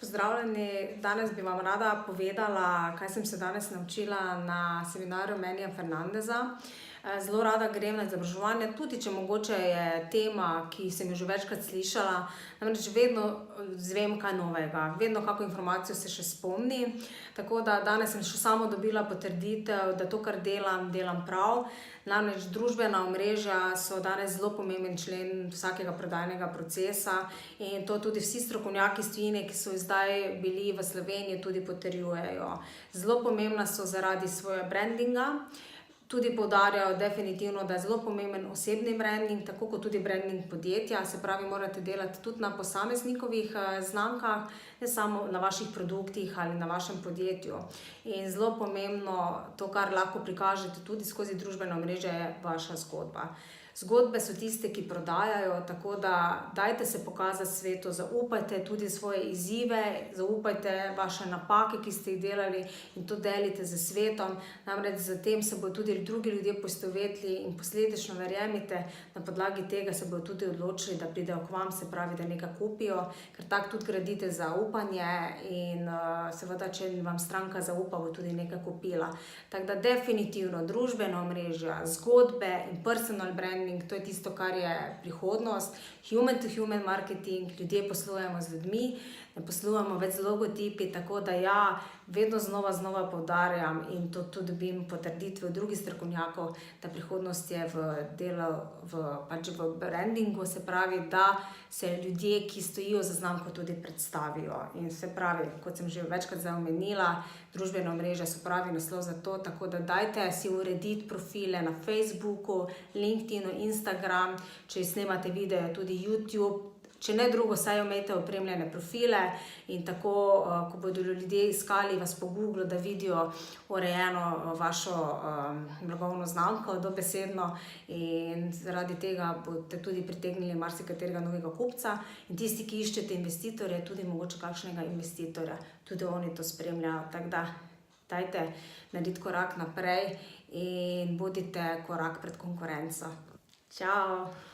Pozdravljeni, danes bi vam rada povedala, kaj sem se danes naučila na seminarju Menija Fernandeza. Zelo rada grem na izobraževanje, tudi če mogoče je tema, ki sem jo že večkrat slišala, namreč vedno izvem kaj novega, vedno kako informacijo se še spomnim. Tako da danes sem še samo dobila potrditev, da to, kar delam, delam prav. Namreč družbena omrežja so danes zelo pomemben člen vsakega prodajnega procesa in to tudi vsi strokovnjaki iz tujine, ki so zdaj bili v Sloveniji, tudi potrjujejo. Zelo pomembna so zaradi svojega brandinga. Tudi poudarjajo definitivno, da je zelo pomemben osebni branding, tako kot tudi branding podjetja. Se pravi, morate delati tudi na posameznikovih znamkah, ne samo na vaših produktih ali na vašem podjetju. In zelo pomembno, to, kar lahko prikažete tudi skozi družbeno omrežje, je vaša zgodba. Zgodbe so tiste, ki prodajajo, tako da dajte se pokazati svetu, zaupajte tudi svoje izzive, zaupajte vaše napake, ki ste jih delali in to delite z svetom. Namreč z tem se bodo tudi drugi ljudje poistovetili in posledično verjemite, na podlagi tega se bodo tudi odločili, da pridejo k vam, se pravi, da nekaj kupijo, ker tako tudi gradite zaupanje in seveda, če vam stranka zaupa, bo tudi nekaj kupila. Tako da definitivno družbena omrežja, zgodbe in personal branding, to je tisto, kar je prihodnost, human to human marketing, ljudje poslujemo z ljudmi, ne poslujemo več z logotipi, tako da ja, vedno znova poudarjam in to tudi dobim potrditve od drugih strokovnjakov, da prihodnost je v delu, v brandingu, se pravi, da se ljudje, ki stojijo za znamko, tudi predstavijo. In se pravi, kot sem že večkrat omenila, družbena omrežja so pravi naslov za to, tako da dajte si urediti profile na Facebooku, LinkedInu, Instagram, če snemate video, tudi YouTube. Če ne drugo, saj imejte opremljene profile in tako, ko bodo ljudje iskali vas po Googlu, da vidijo urejeno vašo blagovno znamko, dobesedno, in zaradi tega boste tudi pritegnili marsikaterega novega kupca. In tisti, ki iščete investitorje, tudi mogoče kakšnega investitorja, tudi oni to spremljajo. Tako da dajte narediti korak naprej in bodite korak pred konkurenco. Čao!